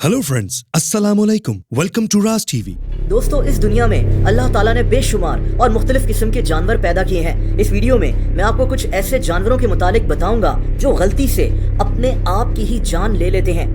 Hello friends, अस्सलाम वालेकुम। Welcome to Raj TV. दोस्तों, इस दुनिया में अल्लाह ताला ने बेशुमार और मुख्तलिफ किस्म के जानवर पैदा किए हैं। इस वीडियो में मैं आपको कुछ ऐसे जानवरों के मुतालिक बताऊंगा जो गलती से अपने आप की ही जान ले लेते हैं।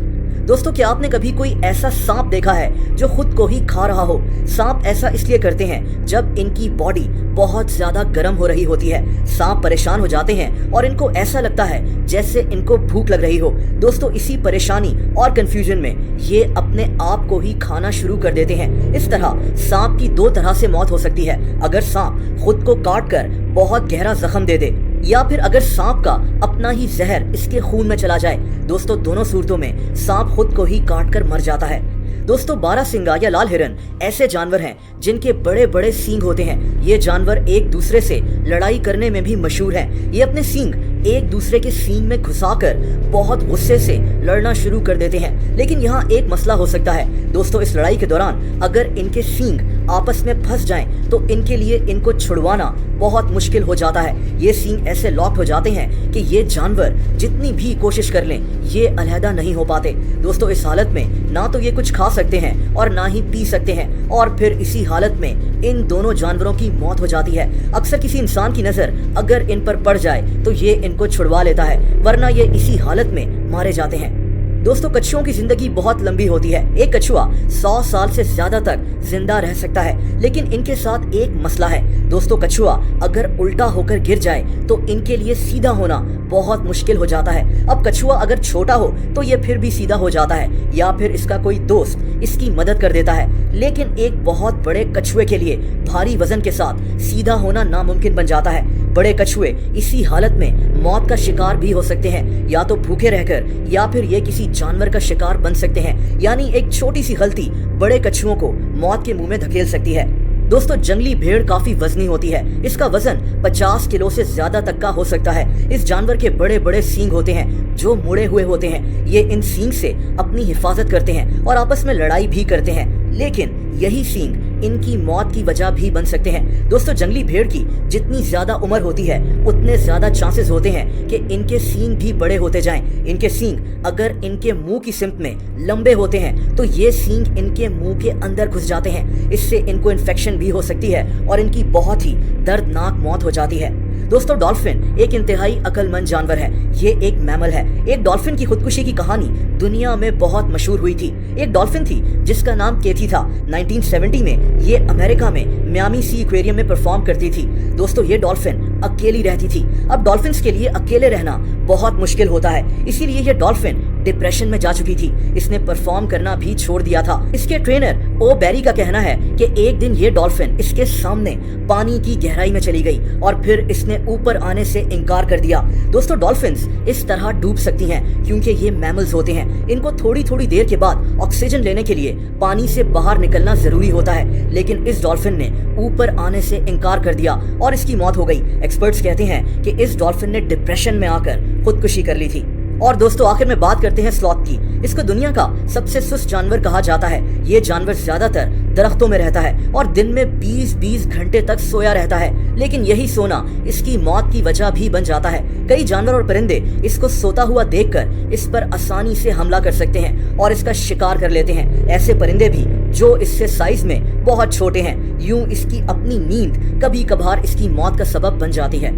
दोस्तों, क्या आपने कभी कोई ऐसा सांप देखा है जो खुद को ही खा रहा हो? सांप ऐसा इसलिए करते हैं जब इनकी बॉडी बहुत ज्यादा गर्म हो रही होती है। सांप परेशान हो जाते हैं और इनको ऐसा लगता है जैसे इनको भूख लग रही हो। दोस्तों, इसी परेशानी और कंफ्यूजन में ये अपने आप को ही खाना शुरू कर देते हैं। इस तरह सांप की दो तरह से मौत हो सकती है। अगर सांप खुद को काट कर बहुत गहरा जख्म दे दे, या फिर अगर सांप का अपना ही जहर इसके खून में चला जाए। दोस्तों, दोनों सूरतों में सांप खुद को ही काट कर मर जाता है। दोस्तों, बारहसिंगा या लाल हिरन ऐसे जानवर हैं जिनके बड़े बड़े सींग होते हैं। ये जानवर एक दूसरे से लड़ाई करने में भी मशहूर हैं। ये अपने सींग एक दूसरे के सींग में घुसाकर बहुत गुस्से से लड़ना शुरू कर देते हैं। लेकिन यहाँ एक मसला हो सकता है। दोस्तों, इस लड़ाई के दौरान अगर इनके सींग आपस में फंस जाएं तो इनके लिए इनको छुड़वाना बहुत मुश्किल हो जाता है। ये सींग ऐसे लॉक हो जाते हैं कि ये जानवर जितनी भी कोशिश कर लें ये अलहदा नहीं हो पाते। दोस्तों, इस हालत में ना तो ये कुछ खा सकते हैं और ना ही पी सकते हैं, और फिर इसी हालत में इन दोनों जानवरों की मौत हो जाती है। अक्सर किसी इंसान की नजर अगर इन पर पड़ जाए तो ये इनको छुड़वा लेता है, वरना ये इसी हालत में मारे जाते हैं। दोस्तों, कछुओं की जिंदगी बहुत लंबी होती है। एक कछुआ 100 साल से ज्यादा तक जिंदा रह सकता है, लेकिन इनके साथ एक मसला है। दोस्तों, कछुआ अगर उल्टा होकर गिर जाए तो इनके लिए सीधा होना बहुत मुश्किल हो जाता है। अब कछुआ अगर छोटा हो तो ये फिर भी सीधा हो जाता है, या फिर इसका कोई दोस्त इसकी मदद कर देता है। लेकिन एक बहुत बड़े कछुए के लिए भारी वजन के साथ सीधा होना नामुमकिन बन जाता है। बड़े कछुए इसी हालत में मौत का शिकार भी हो सकते हैं, या तो भूखे रहकर या फिर ये किसी जानवर का शिकार बन सकते हैं। यानी एक छोटी सी गलती बड़े कछुओं को मौत के मुंह में धकेल सकती है। दोस्तों, जंगली भेड़ काफी वजनी होती है। इसका वजन 50 किलो से ज्यादा तक का हो सकता है। इस जानवर के बड़े बड़े सींग होते हैं जो मुड़े हुए होते हैं। ये इन सींग से अपनी हिफाजत करते हैं और आपस में लड़ाई भी करते हैं, लेकिन यही सींग इनकी मौत की वजह भी बन सकते हैं। दोस्तों, जंगली भेड़ की जितनी ज्यादा उम्र होती है उतने ज्यादा चांसेस होते हैं कि इनके सींग भी बड़े होते जाएं। इनके सींग अगर इनके मुंह की सिमत में लंबे होते हैं तो ये सींग इनके मुंह के अंदर घुस जाते हैं। इससे इनको इन्फेक्शन भी हो सकती है और इनकी बहुत ही दर्दनाक मौत हो जाती है। दोस्तों, डॉल्फिन एक इंतहाई अक्लमंद जानवर है। ये एक मैमल है। एक डॉल्फिन की खुदकुशी की कहानी दुनिया में बहुत मशहूर हुई थी। एक डॉल्फिन थी जिसका नाम केथी था। 1970 में ये अमेरिका में मियामी सी एक्वेरियम में परफॉर्म करती थी। दोस्तों, ये डॉल्फिन अकेली रहती थी। अब डॉल्फिन्स के लिए अकेले रहना बहुत मुश्किल होता है, इसीलिए ये डॉल्फिन डिप्रेशन में जा चुकी थी। इसने परफॉर्म करना भी छोड़ दिया था। इसके ट्रेनर ओ बेरी का कहना है कि एक दिन ये डॉल्फिन इसके सामने पानी की गहराई में चली गई और फिर इसने ऊपर आने से इनकार कर दिया। दोस्तों, डॉल्फिन्स इस तरह डूब सकती हैं क्योंकि ये मैमल्स होते हैं। इनको थोड़ी थोड़ी देर के बाद ऑक्सीजन लेने के लिए पानी से बाहर निकलना जरूरी होता है, लेकिन इस डॉल्फिन ने ऊपर आने से इनकार कर दिया और इसकी मौत हो गई। एक्सपर्ट्स कहते हैं कि इस डॉल्फिन ने डिप्रेशन में आकर खुदकुशी कर ली थी। और दोस्तों, आखिर में बात करते हैं स्लॉथ की। इसको दुनिया का सबसे सुस्त जानवर कहा जाता है। ये जानवर ज्यादातर दरख्तों में रहता है और दिन में 20-20 घंटे तक सोया रहता है, लेकिन यही सोना इसकी मौत की वजह भी बन जाता है। कई जानवर और परिंदे इसको सोता हुआ देखकर इस पर आसानी से हमला कर सकते हैं और इसका शिकार कर लेते हैं। ऐसे परिंदे भी जो इससे साइज में बहुत छोटे हैं। यूं इसकी अपनी नींद कभी कभार इसकी मौत का सबब बन जाती है।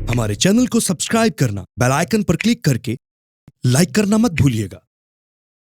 हमारे चैनल को सब्सक्राइब करना, बेल आइकन पर क्लिक करके लाइक करना मत भूलिएगा।